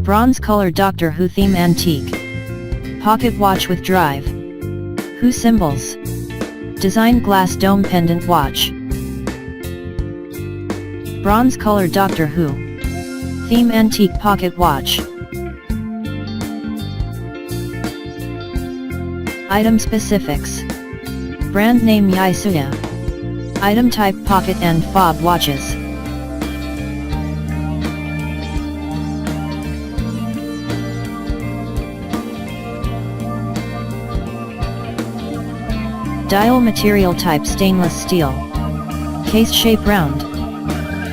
Bronze color Doctor Who theme antique. Pocket watch with drive. Who symbols. Design glass dome pendant watch. Bronze color Doctor Who theme antique pocket watch. Item specifics. Brand name Yaesuya. Item type pocket and fob watches. Dial material type stainless steel. Case shape round.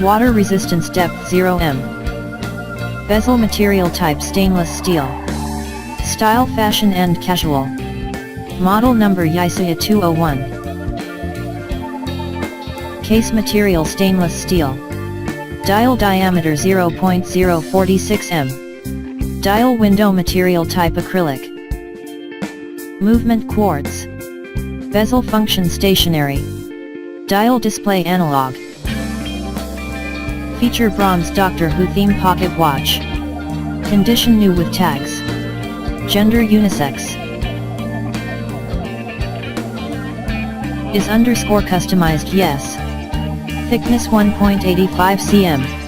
Water resistance depth 0 m. Bezel material type stainless steel. Style fashion and casual. Model number Yaesuya 201. Case material stainless steel. Dial diameter 0.046 m. Dial window material type acrylic. Movement quartz. Bezel function stationary. Dial display analog. Feature bronze Doctor Who theme pocket watch. Condition new with tags. Gender unisex. Is _ customized yes. Thickness 1.85 cm.